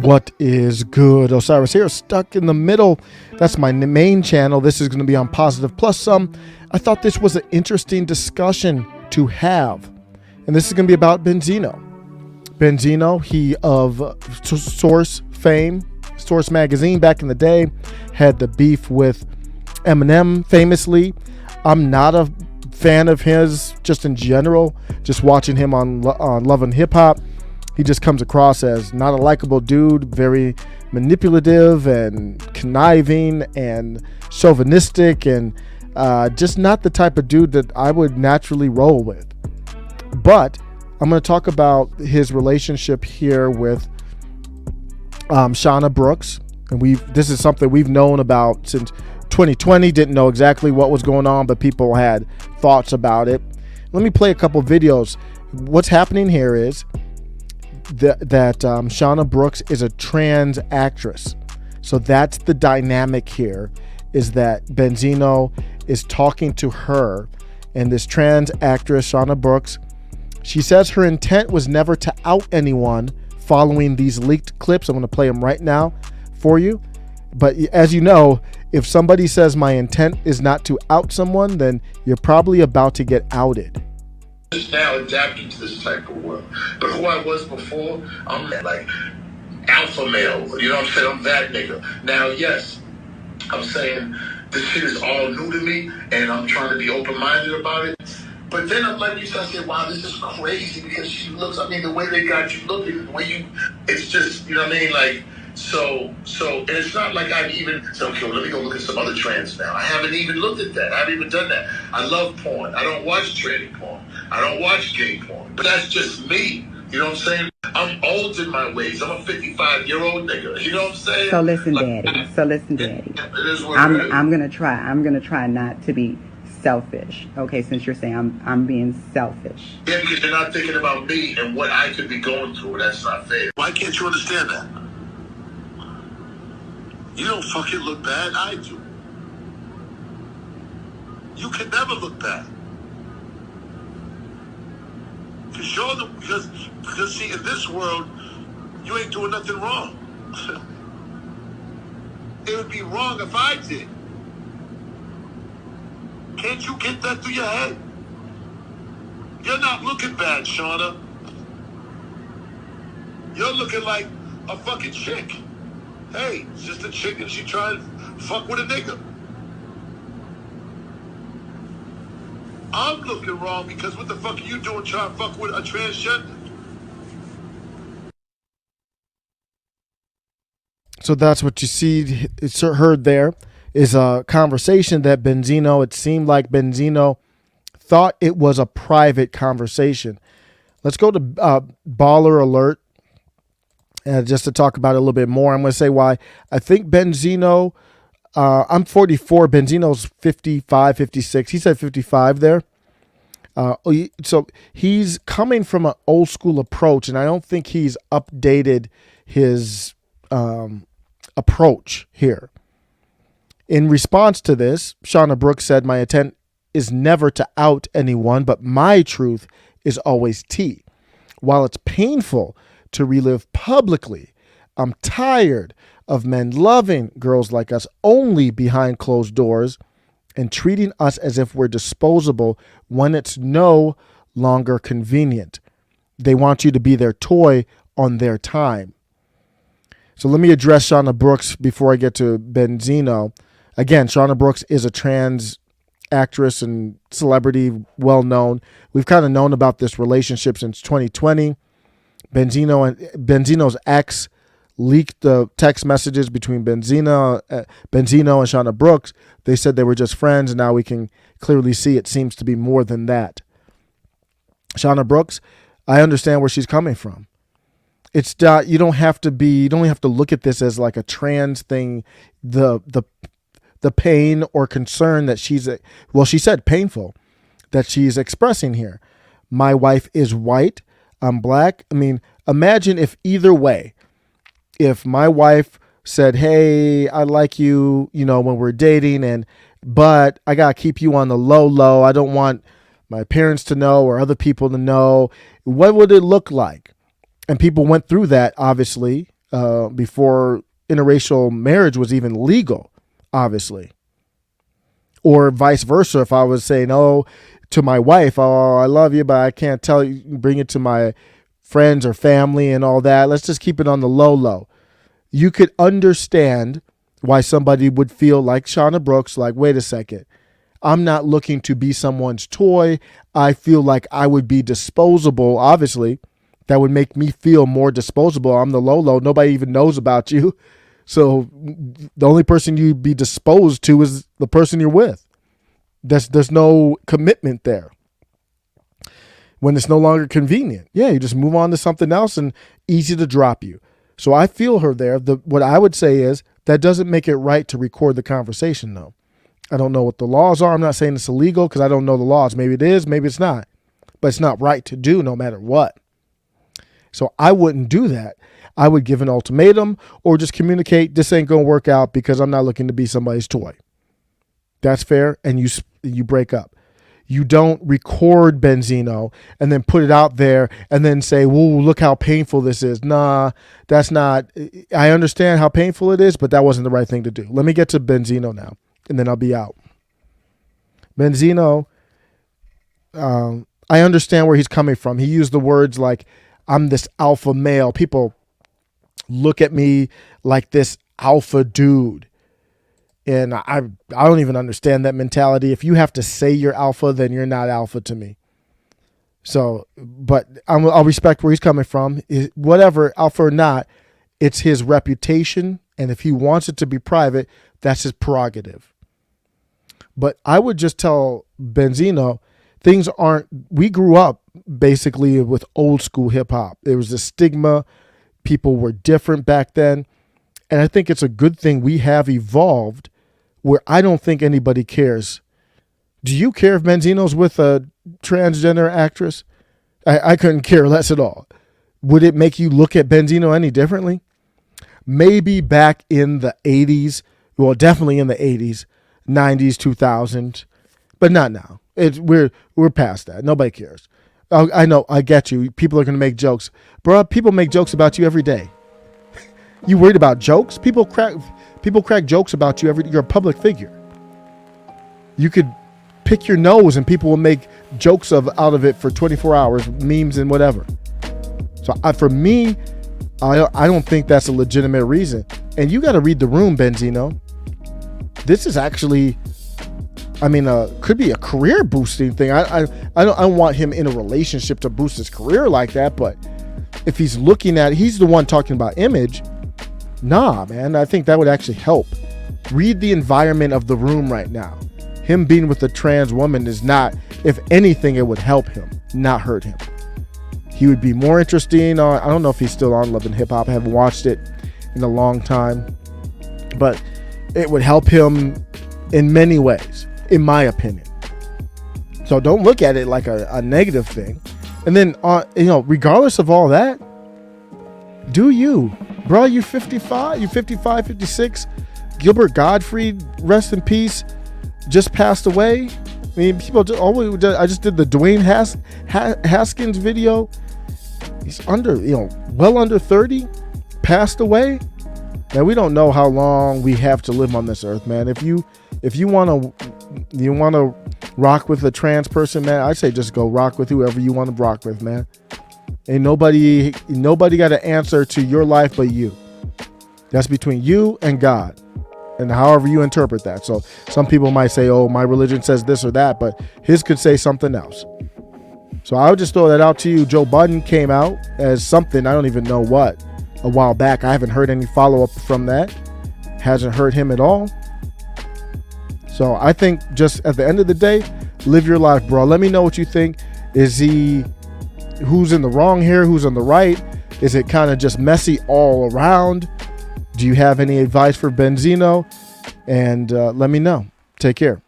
What is good? Osiris here, stuck in the middle. That's my main channel. This is going to be on Positive Plus Some. I thought this was an interesting discussion to have. And this is going to be about Benzino. Benzino, he of Source fame, Source magazine back in the day, had the beef with Eminem famously. I'm not a fan of his just in general, just watching him on Love and Hip Hop. He just comes across as not a likable dude, very manipulative and conniving and chauvinistic, and just not the type of dude that I would naturally roll with. But I'm going to talk about his relationship here with Shauna Brooks. And this is something we've known about since 2020. Didn't know exactly what was going on, but people had thoughts about it. Let me play a couple videos. What's happening here is that Shauna Brooks is a trans actress. So that's the dynamic here, is that Benzino is talking to her, and this trans actress, Shauna Brooks, she says her intent was never to out anyone following these leaked clips. I'm going to play them right now for you. But as you know, if somebody says my intent is not to out someone, then you're probably about to get outed. Just now adapting to this type of world. But who I was before, I'm like alpha male. You know what I'm saying? I'm that nigga. Now, yes, I'm saying this shit is all new to me, and I'm trying to be open-minded about it. But then I'm like, you start saying, wow, this is crazy because she looks, I mean, the way they got you looking, the way you, it's just, you know what I mean? Like, so, and it's not like I've even said, okay, well, let me go look at some other trans now. I haven't even looked at that. I haven't even done that. I love porn. I don't watch tranny porn. I don't watch gay porn. But that's just me. You know what I'm saying? I'm old in my ways. I'm a 55-year-old nigga. You know what I'm saying? So listen, Daddy. It is what it is. I'm gonna try not to be selfish. Okay, since you're saying I'm being selfish. Yeah, because you're not thinking about me and what I could be going through. That's not fair. Why can't you understand that? You don't fucking look bad. I do. You can never look bad. Because see, in this world, you ain't doing nothing wrong. It would be wrong if I did. Can't you get that through your head? You're not looking bad, Shauna. You're looking like a fucking chick. Hey, it's just a chick and she trying to fuck with a nigga. I'm looking wrong because what the fuck are you doing trying to fuck with a transgender? So that's what you see. It's heard there is a conversation that Benzino, it seemed like Benzino thought it was a private conversation. Let's go to Baller Alert. Just to talk about it a little bit more, I'm going to say why I think Benzino, I'm 44, Benzino's 55, 56. He said 55 there. So he's coming from an old school approach, and I don't think he's updated his approach here. In response to this, Shauna Brooks said, my intent is never to out anyone, but my truth is always T. While it's painful to relive publicly, I'm tired of men loving girls like us only behind closed doors and treating us as if we're disposable when it's no longer convenient. They want you to be their toy on their time. So let me address Shauna Brooks before I get to Benzino. Again, Shauna Brooks is a trans actress and celebrity, well known. We've kind of known about this relationship since 2020. Benzino's ex leaked the text messages between Benzino and Shauna Brooks. They said they were just friends, and now we can clearly see it seems to be more than that. Shauna Brooks, I understand where she's coming from. It's not, you don't have to look at this as like a trans thing. The pain or concern that she said painful, that she's expressing here. My wife is white. I'm black. I mean, imagine if either way, if my wife said, hey, I like you, when we're dating, but I got to keep you on the low. I don't want my parents to know or other people to know. What would it look like? And people went through that, obviously, before interracial marriage was even legal, obviously. Or vice versa. If I was saying, oh, to my wife, oh, I love you, but I can't tell you, bring it to my friends or family and all that. Let's just keep it on the low. You could understand why somebody would feel like Shauna Brooks, like, wait a second, I'm not looking to be someone's toy. I feel like I would be disposable. Obviously, that would make me feel more disposable. I'm the low. Nobody even knows about you. So the only person you'd be disposed to is the person you're with. There's no commitment there. When it's no longer convenient, yeah, you just move on to something else and easy to drop you. So I feel her there. What I would say is that doesn't make it right to record the conversation, though. I don't know what the laws are. I'm not saying it's illegal because I don't know the laws. Maybe it is, maybe it's not. But it's not right to do no matter what. So I wouldn't do that. I would give an ultimatum or just communicate, this ain't going to work out because I'm not looking to be somebody's toy. That's fair. And you break up. You don't record Benzino and then put it out there and then say, whoa, look how painful this is. Nah, that's not. I understand how painful it is, but that wasn't the right thing to do. Let me get to Benzino now, and then I'll be out. Benzino, I understand where he's coming from. He used the words like, I'm this alpha male. People look at me like this alpha dude. And I don't even understand that mentality. If you have to say you're alpha, then you're not alpha to me. So, but I'll respect where he's coming from. Whatever, alpha or not, it's his reputation. And if he wants it to be private, that's his prerogative. But I would just tell Benzino, we grew up basically with old school hip hop. There was a stigma. People were different back then. And I think it's a good thing we have evolved where I don't think anybody cares. Do you care if Benzino's with a transgender actress? I couldn't care less at all. Would it make you look at Benzino any differently? Maybe back in the 80s, well, definitely in the 80s, 90s, 2000s, but not now. We're past that. Nobody cares. I know, I get you. People are going to make jokes. Bro, people make jokes about you every day. You worried about jokes? People crack jokes about you you're a public figure. You could pick your nose and people will make jokes out of it for 24 hours, memes and whatever. So for me, I don't think that's a legitimate reason. And you got to read the room, Benzino. This is actually, could be a career boosting thing. I don't want him in a relationship to boost his career like that. But if he's he's the one talking about image. Nah, man, I think that would actually help. Read the environment of the room right now. Him being with a trans woman is not, if anything, it would help him, not hurt him. He would be more interesting on, I don't know if he's still on Love and Hip Hop. I haven't watched it in a long time. But it would help him in many ways, in my opinion. So don't look at it like a negative thing. And then, regardless of all that, do you. Bro, you're 55, 56. Gilbert Gottfried, rest in peace, just passed away. I mean, I just did the Dwayne Haskins video. He's well under 30, passed away. Now, we don't know how long we have to live on this earth, man. If you want to rock with a trans person, man, I say just go rock with whoever you want to rock with, man. Ain't nobody got an answer to your life but you. That's between you and God, and however you interpret that. So some people might say, oh, my religion says this or that, but his could say something else. So I would just throw that out to you. Joe Budden came out as something, I don't even know what, a while back. I haven't heard any follow-up from that. Hasn't heard him at all. So I think just at the end of the day, live your life, bro. Let me know what you think. Who's in the wrong here? Who's on the right? Is it kind of just messy all around? Do you have any advice for Benzino? And let me know. Take care.